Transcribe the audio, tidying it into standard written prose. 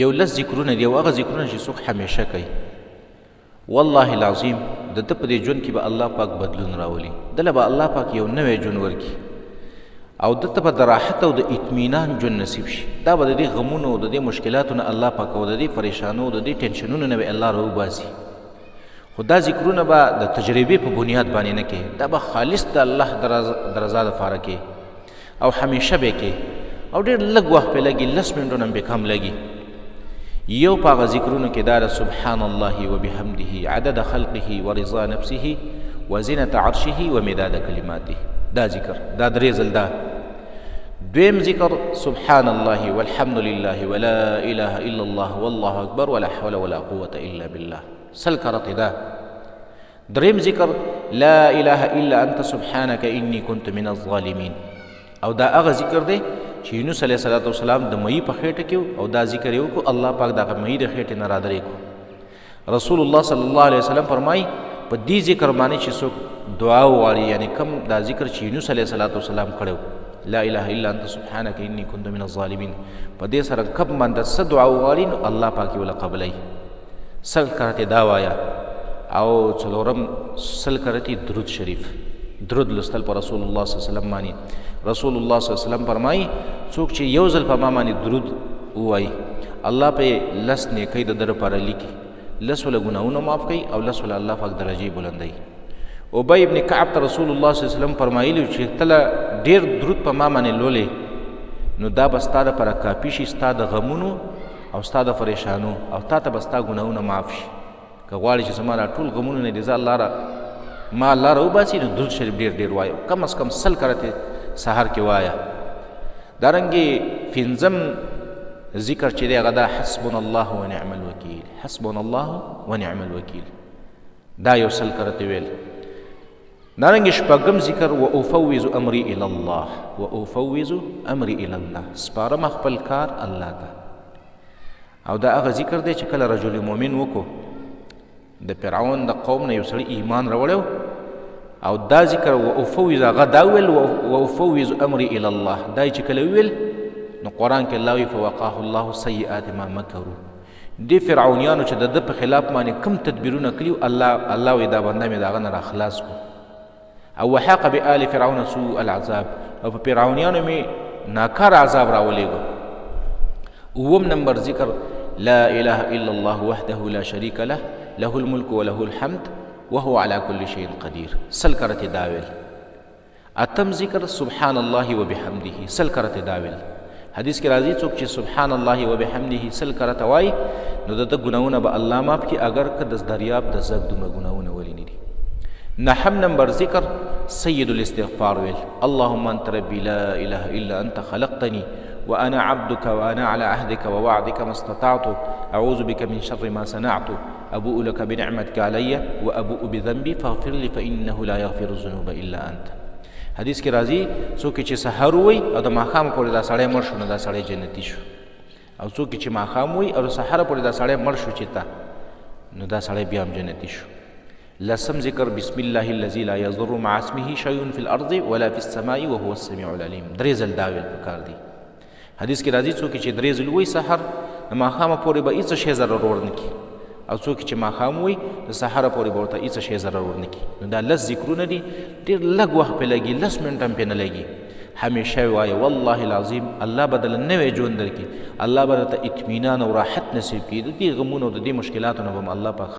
یو لس ذکرونه دي او هغه ذکرونه چې څوک همیشه کوي والله العظیم د ده په دې ژوند کې به الله پاک بدلون راولي، دله به الله پاک یو نوی ژوند ورکړي او دته به د راحت او د اطمینان ژوند نصیب شي. دا به د دې غمونو او د دې مشکلاتو نه الله پاک او د دې پریشانو او د دې ټینشنونو نه به الله راوباسي. خو دا ذکرونه به د تجربې په بنیاد باندې نه کوي، دا به خالص د الله د رضا دپاره کوي او همیشه به کوي او ډېر لږ وخت پې لګي، 10 منټونه هم کم لګي. یو په هغه ذکرونو کې دا سبحان الله وبحمده عدد خلقه ورضا نفسه وزنة عرشه ومداد کلماته، دا ذکر دا درې ځل دا. دویم ذکر سبحان الله والحمد لله ولا اله الا الله والله اکبر ولا حول ولا قوة الا بالله، سل کرته دا. دریم ذکر لا اله الا انت سبحانك اني كنت من الظالمين، او دا هغه ذکر دی چې یونس علیه السلام د مئی په خېټه کې او دا ذکر یې وکړو، الله پاک دغه مئی د خېټې نه رادرې کړو. رسول الله صلی الله علیه وسلم فرمایي په دې ذکر باندې چې څوک دعا وغواړي، یعنی کم دا ذکر چې یونس علیه السلام کړی لا اله الا انت سبحانك اني كنت من الظالمين، په دې سره کم باندې څه دعا وغواړي نو الله پاک یې وله قبلوي. سل کرتې دا وایه او څلورم سل کرتې درود شریف، درود لوستل په رسول الله صلی الله علیه وسلم باندې. رسول الله صلی الله علیه وسلم فرمایي څوک چې یو ځل په ما باندې درود ووایي الله په 10 نیکۍ د ده لپاره لیکي، 10 وله ګناهونه معاف کوي او 10 وله الله پاک درجې بلندوي. ابی ابن کعب ته رسول الله صلی الله علیه وسلم فرمایلي چې تله ډېر درود په ما باندې لولې نو دا به ستا دپاره کافي شي ستا د غمونو او ستا د پریشانو او تا ته به ستا ګناهونه معاف شي. که غواړې چې زما دا ټول غمونه نه دې زه ما الله راوباسي نو درود شریف ډېر ډېر وایه، کم از کم 100 کرتې سحر کې وایه. دارنګې 5م ذکر چې دی هغه دا حسبنا الله ونعم الوکیل، حسبنا الله ونعم الوکیل، دا یو 100 کرتې ویل. دارنګې 6م ذکر وافوض امري الى الله، وافوض امري الى الله، سپارم خپل کار الله ته. او دا هغه ذکر دی چې کله رجل مؤمن وکړو د فرعون د قوم نه یو سړي ایمان راوړی او دا ذکر وافوض هغه دا ویل وافوض امري الى الله، دا چې کله ویل نو قرآن کې الله وی فوقاه الله سیئات ما مکروا، دې فرعونیانو چې د ده په خلاف باندې کوم تدبیرونه کړي الله وی دا بنده مې د هغه نه راخلاص کړو. او وحاق بآل فرعون سوء العذاب، او په فرعونیانو مې ناکار عذاب راولېږو. 9م نمبر ذکر لا اله الا الله وحده لا شريك له له الملك وله الحمد وهو على كل شيء قدير، 100 کرتې دا ویل. 8م ذکر سبحان الله وبحمده، 100 کرتې دا ویل. حدیث کې راځي څوک چې سبحان الله وبحمده 100 کرته وایي نو د ده ګناهونه به الله معاف کړي، اگر که د دریاب د زګ دومره ګناهونه ولې نه دي. 9م نمبر ذکر سید الاستغفار ویل، اللهم انت ربي لا اله الا انت خلقتني وانا عبدك وانا على عهدك ووعدك ما استطعت اعوذ بك من شر ما صنعت ابوء لك بنعمتك علي وابوء بذنبي فاغفر لي فانه لا يغفر الذنوب الا انت. حدیث کې راځي څوک چې سحر ووایي او د ماښامه پورې دا سړی مړ شو نو دا سړی جنتي شو، او څوک چې ماښام ووایي او د سحره پورې دا سړی مړ شو چې تا نو دا سړی بیا هم جنتي شو. 10م ذکر بسم الله الذي لا يضر مع اسمه شيء في الارض ولا في السماء وهو السميع العليم، 3 ځل دا ویل پکار دی. حدیث کې راځي څوک چې 3 ځل ووایي سحر د ماښامه پورې به هېڅ شی ضرر ورنه کړي، او څوک چې ماښام وایي د سحره پورې به ورته هېڅ شی ضرر ورنه کړي. نو دا 10 ذکرونه دي، ډېر لږ وخت پې لګي، 10 منټه هم پې نه لګي. همیشه وایه والله العظیم الله به دله نوی ژوند درکړي، الله به درته اطمینان او راحت نصیب کړي، د دې غمونو او د دې مشکلاتو نه به هم الله پاک